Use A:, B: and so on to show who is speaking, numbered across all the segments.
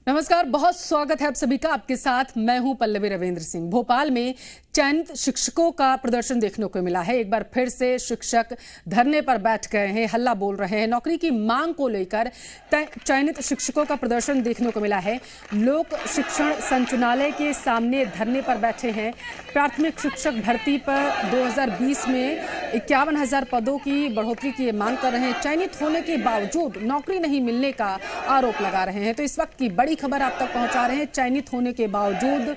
A: नमस्कार, बहुत स्वागत है आप सभी का। आपके साथ मैं हूं पल्लवी रविंद्र सिंह। भोपाल में चयनित शिक्षकों का प्रदर्शन देखने को मिला है। एक बार फिर से शिक्षक धरने पर बैठ गए हैं, हल्ला बोल रहे हैं। नौकरी की मांग को लेकर चयनित शिक्षकों का प्रदर्शन देखने को मिला है। लोक शिक्षण संचालनालय के सामने धरने पर बैठे हैं। प्राथमिक शिक्षक भर्ती पर 2020 में 51,000 पदों की बढ़ोतरी की मांग कर रहे हैं। चयनित होने के बावजूद नौकरी नहीं मिलने का आरोप लगा रहे हैं। तो इस वक्त की बड़ी खबर आप तक पहुंचा रहे हैं। चयनित होने के बावजूद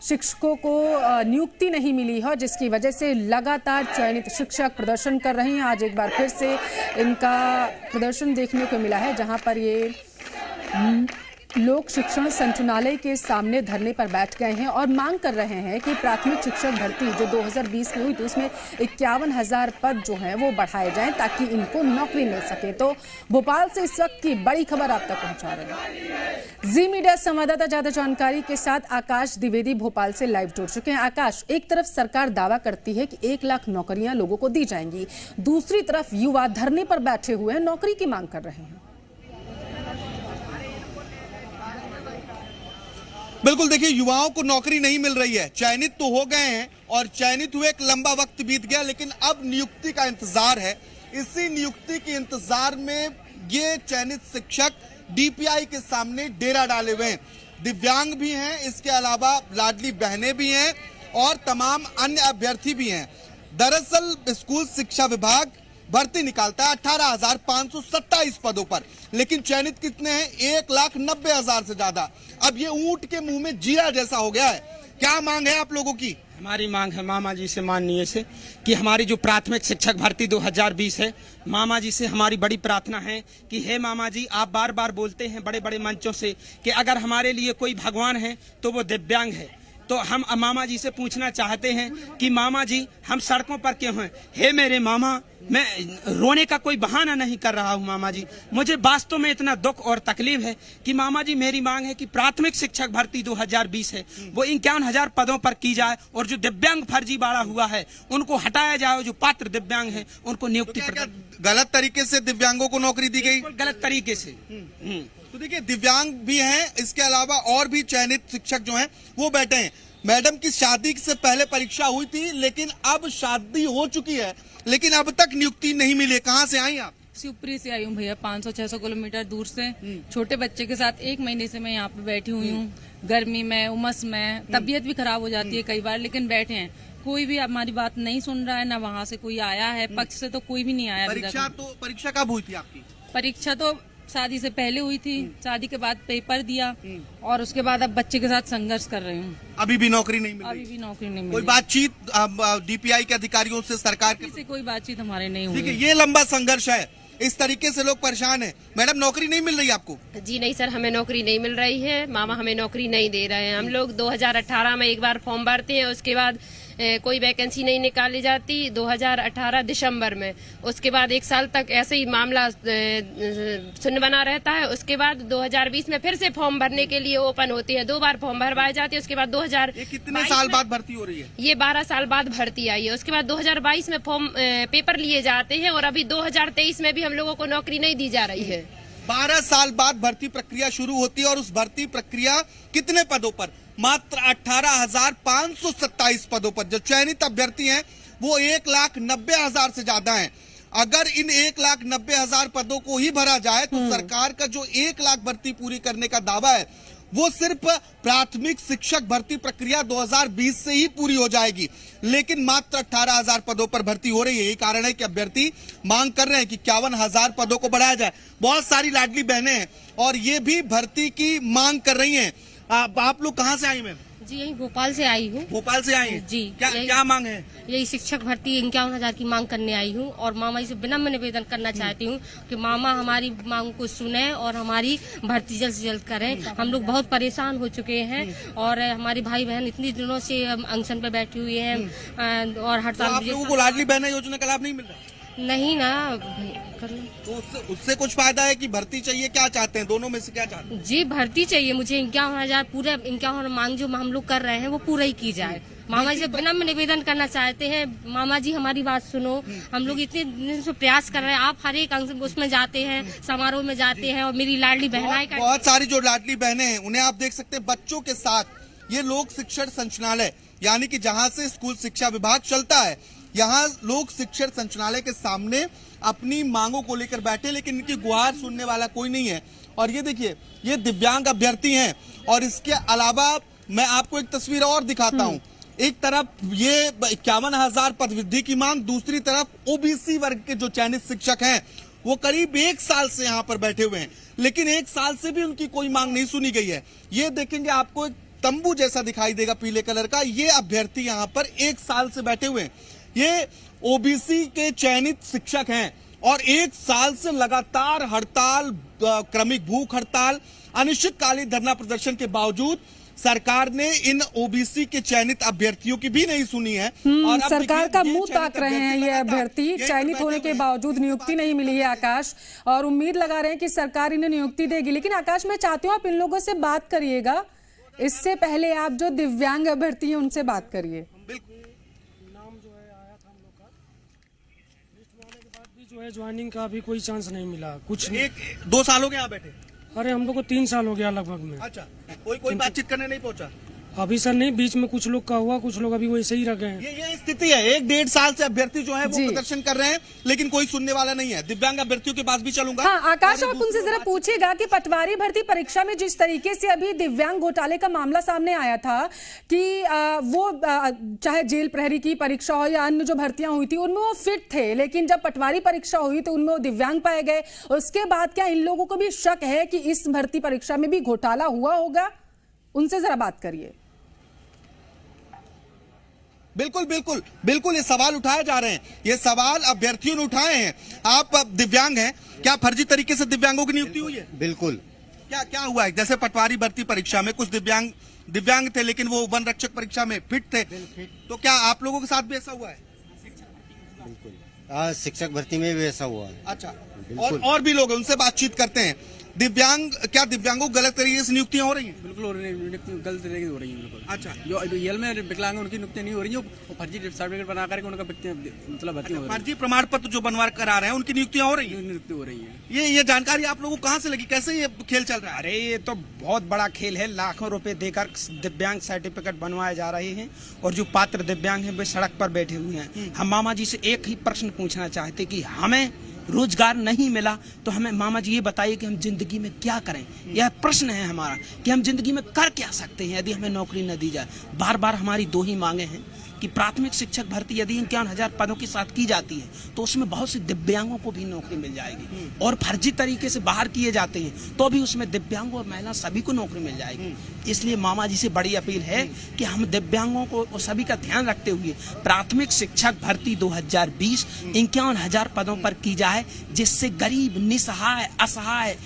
A: शिक्षकों को नियुक्ति नहीं मिली है, जिसकी वजह से लगातार चयनित शिक्षक प्रदर्शन कर रहे हैं। आज एक बार फिर से इनका प्रदर्शन देखने को मिला है, जहां पर ये लोक शिक्षण संचालनालय के सामने धरने पर बैठ गए हैं और मांग कर रहे हैं कि प्राथमिक शिक्षक भर्ती जो 2020 में हुई थी उसमें 51,000 पद जो हैं वो बढ़ाए जाएं ताकि इनको नौकरी मिल सके। तो भोपाल से इस वक्त की बड़ी खबर आप तक पहुंचा रहे हैं। जी मीडिया संवाददाता ज्यादा जानकारी के साथ आकाश द्विवेदी भोपाल से लाइव जुड़ चुके हैं। आकाश, एक तरफ सरकार दावा करती है कि 1 लाख नौकरियां लोगों को दी जाएंगी, दूसरी तरफ युवा धरने पर बैठे हुए हैं, नौकरी की मांग कर रहे हैं।
B: बिल्कुल, देखिए, युवाओं को नौकरी नहीं मिल रही है। चयनित तो हो गए हैं और चयनित हुए एक लंबा वक्त बीत गया, लेकिन अब नियुक्ति का इंतजार है। इसी नियुक्ति के इंतजार में ये चयनित शिक्षक डीपीआई के सामने डेरा डाले हुए हैं। दिव्यांग भी हैं, इसके अलावा लाडली बहनें भी हैं और तमाम अन्य अभ्यर्थी भी हैं। दरअसल स्कूल शिक्षा विभाग भर्ती निकालता है 18,527 पदों पर, लेकिन चयनित कितने हैं? 1,90,000 से ज्यादा। अब ये ऊंट के मुंह में जीरा जैसा हो गया है। क्या मांग है आप लोगों की?
C: हमारी मांग है मामा जी से, माननीय से, कि हमारी जो प्राथमिक शिक्षक भर्ती 2020 है, मामा जी से हमारी बड़ी प्रार्थना है कि हे मामा जी, आप बार बार बोलते हैं बड़े बड़े मंचों से कि अगर हमारे लिए कोई भगवान है तो वो दिव्यांग है। तो हम मामा जी से पूछना चाहते हैं कि मामा जी, हम सड़कों पर क्यों हैं? हे मेरे मामा, मैं रोने का कोई बहाना नहीं कर रहा हूं मामा जी। मुझे वास्तव में इतना दुख और तकलीफ है कि मामा जी, मेरी मांग है कि प्राथमिक शिक्षक भर्ती 2020 है वो 51,000 पदों पर की जाए और जो दिव्यांग फर्जीवाड़ा हुआ है उनको हटाया जाए। जो पात्र दिव्यांग है उनको नियुक्ति।
B: गलत तरीके से दिव्यांगों को नौकरी दी गई?
C: गलत तरीके से।
B: तो देखिए, दिव्यांग भी हैं, इसके अलावा और भी चयनित शिक्षक जो हैं वो बैठे हैं। मैडम की शादी से पहले परीक्षा हुई थी, लेकिन अब शादी हो चुकी है, लेकिन अब तक नियुक्ति नहीं मिली। कहाँ से आई आप?
D: शिवपुरी से आई हूँ भैया, 500-600 किलोमीटर दूर से। छोटे बच्चे के साथ 1 महीने से मैं यहाँ पे बैठी हुई हूँ। गर्मी में, उमस में, तबीयत भी खराब हो जाती है कई बार, लेकिन बैठे हैं। कोई भी हमारी बात नहीं सुन रहा है, ना वहाँ से कोई आया है, पक्ष से तो कोई भी नहीं आया।
B: परीक्षा कब हुई थी आपकी?
D: परीक्षा तो शादी से पहले हुई थी, शादी के बाद पेपर दिया और उसके बाद अब बच्चे के साथ संघर्ष कर रही हूँ।
B: अभी भी नौकरी नहीं मिली?
D: अभी भी नौकरी नहीं मिली।
B: कोई बातचीत डीपीआई के अधिकारियों से, सरकार
D: से कोई बातचीत हमारे नहीं हुई।
B: ठीक है, ये लंबा संघर्ष है, इस तरीके से लोग परेशान हैं। मैडम, नौकरी नहीं मिल रही आपको?
E: जी नहीं सर, हमें नौकरी नहीं मिल रही है। मामा हमें नौकरी नहीं दे रहे हैं। हम लोग 2018 में एक बार फॉर्म भरते हैं, उसके बाद कोई वैकेंसी नहीं निकाली जाती। 2018 दिसंबर में, उसके बाद 1 साल तक ऐसे ही मामला सुन्न बना रहता है। उसके बाद 2020 में फिर से फॉर्म भरने के लिए ओपन होती है। 2 बार फॉर्म भरवाए जाते हैं। उसके बाद 2000
B: कितने साल बाद भर्ती हो रही है?
E: ये 12 साल बाद भर्ती आई है। उसके बाद 2022 में फॉर्म पेपर लिए जाते हैं और अभी 2023 में भी हम लोगों को नौकरी नहीं दी जा रही है।
B: 12 साल बाद भर्ती प्रक्रिया शुरू होती है और उस भर्ती प्रक्रिया कितने पदों पर? मात्र 18,527 पदों पर। जो चयनित अभ्यर्थी हैं वो 1,90,000 से ज्यादा हैं। अगर इन 1,90,000 पदों को ही भरा जाए तो सरकार का जो 1 लाख भर्ती पूरी करने का दावा है वो सिर्फ प्राथमिक शिक्षक भर्ती प्रक्रिया 2020 से ही पूरी हो जाएगी, लेकिन मात्र 18,000 पदों पर भर्ती हो रही है। यही कारण है कि अभ्यर्थी मांग कर रहे हैं कि 51,000 पदों को बढ़ाया जाए। बहुत सारी लाडली बहनें हैं और ये भी भर्ती की मांग कर रही हैं। आप लोग कहाँ से आई मैम?
E: जी यही भोपाल से आई हूँ।
B: भोपाल से आई हैं?
E: जी।
B: क्या मांग है?
E: यही शिक्षक भर्ती 51,000 की मांग करने आई हूँ और मामा जी से विनम्र निवेदन करना चाहती हूँ कि मामा हमारी मांग को सुने और हमारी भर्ती जल्द से जल्द करें। हम लोग बहुत परेशान हो चुके हैं और हमारी भाई बहन इतनी दिनों से अनशन पे बैठी हुई हैं और हड़ताल।
B: आप लोगों को लाडली बहना योजना का लाभ नहीं मिल रहा?
F: नहीं ना कर लो।
B: तो उससे कुछ फायदा है कि भर्ती चाहिए, क्या चाहते हैं, दोनों में से क्या चाहते हैं?
F: जी भर्ती चाहिए मुझे, 51,000 पूरा 51 मांग जो हम लोग कर रहे हैं वो पूरा ही की जाए। मामा जी से बिना निवेदन करना चाहते हैं, मामा जी हमारी बात सुनो, हम लोग इतने दिन से प्रयास कर रहे हैं, आप हर एक अंग उसमें जाते हैं, समारोह में जाते हैं, और मेरी लाडली बहनाएं
B: बहुत सारी जो लाडली बहनें हैं उन्हें आप देख सकते हैं बच्चों के साथ ये लोक शिक्षण संचालय यानी कि जहां से स्कूल शिक्षा विभाग चलता है, यहाँ लोक शिक्षण संचालय के सामने अपनी मांगों को लेकर बैठे, लेकिन इनकी गुहार सुनने वाला कोई नहीं है। और ये देखिए, ये दिव्यांग अभ्यर्थी हैं। और इसके अलावा मैं आपको एक तस्वीर और दिखाता हूँ। एक तरफ ये 51,000 पदवृद्धि की मांग, दूसरी तरफ ओबीसी वर्ग के जो चयनित शिक्षक हैं वो करीब 1 साल से यहाँ पर बैठे हुए हैं, लेकिन 1 साल से भी उनकी कोई मांग नहीं सुनी गई है। ये देखेंगे आपको एक तंबू जैसा दिखाई देगा पीले कलर का, ये अभ्यर्थी यहाँ पर 1 साल से बैठे हुए हैं। ये ओबीसी के चयनित शिक्षक हैं और 1 साल से लगातार हड़ताल, क्रमिक भूख हड़ताल, अनिश्चितकालीन धरना प्रदर्शन के बावजूद सरकार ने इन ओबीसी के चयनित अभ्यर्थियों की भी नहीं सुनी है। और अब
A: सरकार का मुंह ताक रहे हैं ये अभ्यर्थी, चयनित होने के बावजूद नियुक्ति नहीं मिली है आकाश, और उम्मीद लगा रहे हैं कि सरकार इन्हें नियुक्ति देगी। लेकिन आकाश, मैं चाहती हूँ आप इन लोगों से बात करिएगा, इससे पहले आप जो दिव्यांग अभ्यर्थी हैं उनसे बात करिए।
G: जो है ज्वाइनिंग का भी कोई चांस नहीं मिला, कुछ
B: 1-2 साल हो गए यहाँ बैठे?
G: अरे हम लोग को 3 साल हो गया लगभग में।
B: अच्छा, कोई बातचीत करने नहीं पहुंचा?
G: अभी सर नहीं, बीच में कुछ लोग का हुआ, कुछ लोग अभी वैसे ही रह गए हैं।
B: ये स्थिति है। 1-1.5 साल से अभ्यर्थी जो है वो प्रदर्शन कर रहे हैं, लेकिन कोई सुनने वाला नहीं है। दिव्यांग अभ्यर्थियों के पास भी चलूंगा।
A: हाँ आकाश, आप उनसे जरा पूछिएगा कि पटवारी भर्ती परीक्षा में जिस तरीके से अभी दिव्यांग घोटाले का मामला सामने आया था कि वो चाहे जेल प्रहरी की परीक्षा हो या अन्य जो भर्तियां हुई थी उनमें वो फिट थे, लेकिन जब पटवारी परीक्षा हुई तो उनमें वो दिव्यांग पाए गए। उसके बाद क्या इन लोगों को भी शक है कि इस भर्ती परीक्षा में भी घोटाला हुआ होगा? उनसे जरा बात करिए।
B: बिल्कुल बिल्कुल बिल्कुल, ये सवाल उठाए जा रहे हैं, ये सवाल अभ्यर्थियों ने उठाए हैं। आप दिव्यांग हैं, क्या फर्जी तरीके से दिव्यांगों की नियुक्ति हुई है?
H: बिल्कुल।
B: क्या हुआ है? जैसे पटवारी भर्ती परीक्षा में कुछ दिव्यांग थे, लेकिन वो वन रक्षक परीक्षा में फिट थे, तो क्या आप लोगों के साथ भी ऐसा हुआ है?
H: बिल्कुल, शिक्षक भर्ती में भी ऐसा हुआ है।
B: अच्छा, और भी लोग हैं, उनसे बातचीत करते हैं। क्या दिव्यांगों को गलत तरीके से नियुक्तियां हो रही हैं?
I: बिल्कुल हो रही है, गलत तरीके से हो रही है बिल्कुल।
B: अच्छा,
I: जो रियल में विकलांग उनकी नियुक्तियां नहीं हो रही है, वो फर्जी सर्टिफिकेट बना करके उनका मतलब भर्ती हो रही है।
B: फर्जी प्रमाण पत्र जो बनवा करा रहे हैं उनकी नियुक्तियां हो रही है?
I: नियुक्ति हो रही है।
B: ये जानकारी आप लोगों को कहाँ से लगी? कैसे ये खेल चल रहा है?
C: अरे ये तो बहुत बड़ा खेल है। लाखों रुपए देकर दिव्यांग सर्टिफिकेट बनवाए जा रहे हैं और जो पात्र दिव्यांग हैं वे सड़क पर बैठे हुए हैं। हम मामा जी से एक ही प्रश्न पूछना चाहते कि हमें रोजगार नहीं मिला तो हमें मामा जी ये बताइए कि हम जिंदगी में क्या करें। यह प्रश्न है हमारा कि हम जिंदगी में कर क्या सकते हैं यदि हमें नौकरी न दी जाए। बार बार हमारी 2 ही मांगे हैं कि प्राथमिक शिक्षक भर्ती यदि 51,000 पदों के साथ की जाती है तो उसमें बहुत से दिव्यांगों को भी नौकरी मिल जाएगी, और फर्जी तरीके से बाहर किए जाते हैं तो भी उसमें दिव्यांगों और महिला सभी को नौकरी मिल जाएगी। इसलिए मामा जी से बड़ी अपील है कि हम दिव्यांगों को और सभी का ध्यान रखते हुए प्राथमिक शिक्षक भर्ती 2020 51,000 पदों पर की जाए, जिससे गरीब, निसहाय, असहाय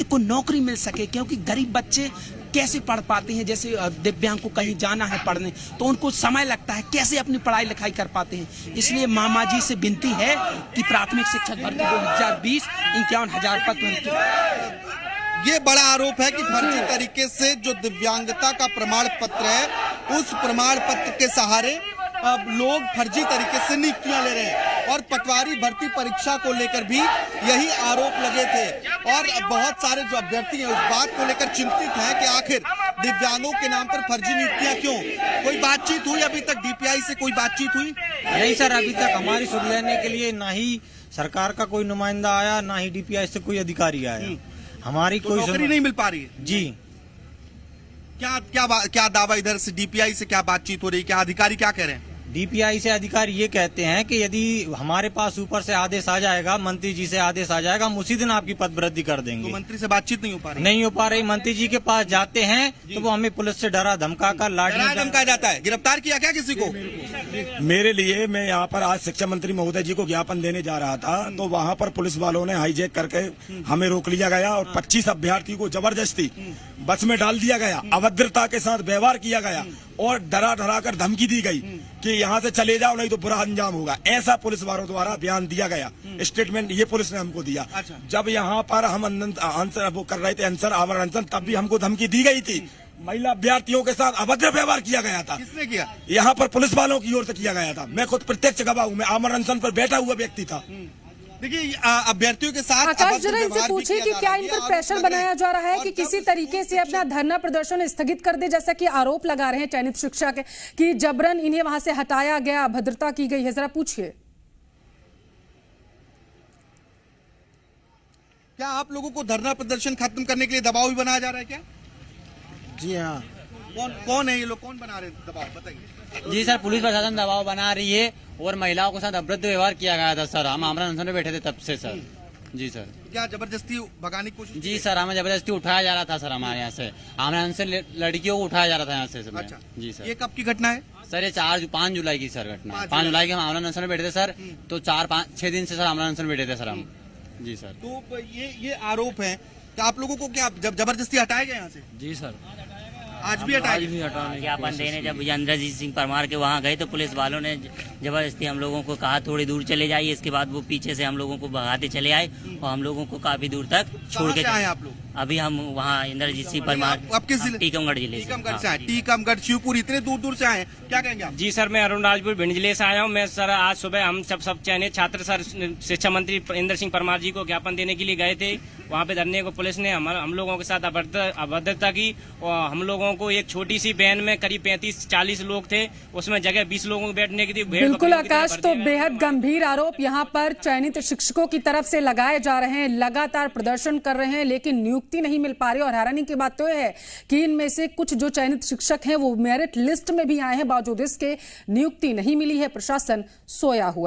C: को नौकरी मिल सके। क्योंकि गरीब बच्चे कैसे पढ़ पाते हैं, जैसे दिव्यांग को कहीं जाना है पढ़ने तो उनको समय लगता है, कैसे अपनी पढ़ाई लिखाई कर पाते हैं। इसलिए मामा जी से विनती है कि प्राथमिक शिक्षक भर्ती 2020 51,000 पद पर।
B: ये बड़ा आरोप है कि फर्जी तरीके से जो दिव्यांगता का प्रमाण पत्र है उस प्रमाण पत्र के सहारे अब लोग फर्जी तरीके से नियुक्तियां ले रहे हैं, और पटवारी भर्ती परीक्षा को लेकर भी यही आरोप लगे थे। और बहुत सारे जो अभ्यर्थी हैं उस बात को लेकर चिंतित हैं कि आखिर दिव्यांगों के नाम पर फर्जी नियुक्तियां क्यों? कोई बातचीत हुई अभी तक? डीपीआई से कोई बातचीत हुई?
J: नहीं सर, अभी तक हमारी सुन लेने के लिए ना ही सरकार का कोई नुमाइंदा आया, ना ही डीपीआई से कोई अधिकारी आया। हमारी
B: तो
J: कोई
B: नौकरी नहीं मिल पा रही है
J: जी।
B: क्या दावा इधर से डीपीआई से क्या बातचीत हो रही है? क्या अधिकारी क्या कह रहे हैं?
J: डीपीआई से अधिकारी ये कहते हैं कि यदि हमारे पास ऊपर से आदेश आ जाएगा, मंत्री जी से आदेश आ जाएगा, हम उसी दिन आपकी पद वृद्धि कर देंगे।
B: तो मंत्री से बातचीत नहीं हो पा रही?
J: नहीं हो पा रही। मंत्री जी के पास जाते हैं तो वो हमें पुलिस से डरा धमका कर
B: धमकाया जाता है। गिरफ्तार किया क्या किसी को?
K: मेरे लिए, मैं यहाँ पर आज शिक्षा मंत्री महोदय जी को ज्ञापन देने जा रहा था तो वहाँ पर पुलिस वालों ने हाईजैक करके हमें रोक लिया गया और 25 अभ्यर्थी को जबरदस्ती बस में डाल दिया गया, अभद्रता के साथ व्यवहार किया गया। और डरा डरा कर धमकी दी गई कि यहाँ से चले जाओ नहीं तो बुरा अंजाम होगा। ऐसा पुलिस वालों द्वारा बयान दिया गया, स्टेटमेंट ये पुलिस ने हमको दिया। जब यहाँ पर हम आंसर वो कर रहे थे, आंसर आवर अनशन, तब भी हमको धमकी दी गई थी। महिला अभ्यर्थियों के साथ अभद्र व्यवहार किया गया था।
B: किसने किया?
K: यहाँ पर पुलिस वालों की ओर से किया गया था। मैं खुद प्रत्यक्ष गवाह हूँ, मैं आमरण अनशन पर बैठा हुआ व्यक्ति था।
B: देखिए अभ्यर्थियों के साथ
A: आकाश जरा इनसे पूछिए कि क्या इन पर प्रेशर बनाया जा रहा है कि किसी तरीके से अपना धरना प्रदर्शन स्थगित कर दे, जैसा कि आरोप लगा रहे हैं चयनित शिक्षक कि जबरन इन्हें वहां से हटाया गया, अभद्रता की गई है, जरा पूछिए।
B: क्या आप लोगों को धरना प्रदर्शन खत्म करने के लिए दबाव भी बनाया जा रहा है क्या?
H: जी हाँ।
B: कौन है ये लोग, कौन बना रहे हैं दबाव, बताइए।
J: जी सर, पुलिस प्रशासन दबाव बना रही है और महिलाओं के साथ अभद्र व्यवहार किया गया था सर। हम आमरण अनशन में बैठे थे तब से सर। जी सर।
B: क्या जबरदस्ती भगाने की कोशिश?
J: जी सर, हमें जबरदस्ती उठाया जा रहा था सर। हमारे यहाँ से आमरण अनशन लड़कियों को उठाया जा रहा था यहाँ से।
B: अच्छा।
J: जी सर।
B: ये कब की घटना है
J: सर? ये 5 जुलाई की सर घटना। 5 जुलाई के हम आमरण अनशन में बैठे थे सर। तो 4-5-6 दिन से सर आमरण अनशन में बैठे थे सर हम। जी सर।
B: तो ये आरोप है कि आप लोगों को क्या जबरदस्ती हटाया गया यहाँ से?
G: जी सर,
B: आज भी हटाया
G: हटाने
L: ज्ञापन देने जब इंद्रजीत सिंह परमार के वहाँ गए तो पुलिस वालों ने जबरदस्ती हम लोगों को कहा थोड़ी दूर चले जाइए। इसके बाद वो पीछे से हम लोगों को भगाते चले आए और हम लोगों को काफी दूर तक छोड़ के
B: आए आप लोग?
L: अभी हम वहाँ इंद्रजीत सिंह परमार
B: आप किस जिले?
L: टीकमगढ़ जिले से।
B: टीकमगढ़ से आए? टीकमगढ़, शिवपुर, इतने दूर दूर से आए, क्या कहेंगे आप?
G: जी सर, मैं अरुणराजपुर भिंड जिले से आया हूँ। मैं सर आज सुबह हम सब चयनित छात्र सर शिक्षा मंत्री इंद्र सिंह परमार जी को ज्ञापन देने के लिए गए थे। वहाँ पे धरने को पुलिस ने हम लोगों के साथ अभद्रता की और हम लोगों को एक छोटी सी वैन में करीब 35-40 लोग थे, उसमें जगह 20 लोगों को बैठने की थी।
A: बिल्कुल आकाश, तो बेहद गंभीर आरोप यहाँ पर चयनित शिक्षकों की तरफ से लगाए जा रहे हैं। लगातार प्रदर्शन कर रहे हैं लेकिन नियुक्ति नहीं मिल पा रही। और हैरानी की बात तो यह है कि इनमें से कुछ जो चयनित शिक्षक हैं वो मेरिट लिस्ट में भी आए हैं, बावजूद इसके नियुक्ति नहीं मिली है। प्रशासन सोया हुआ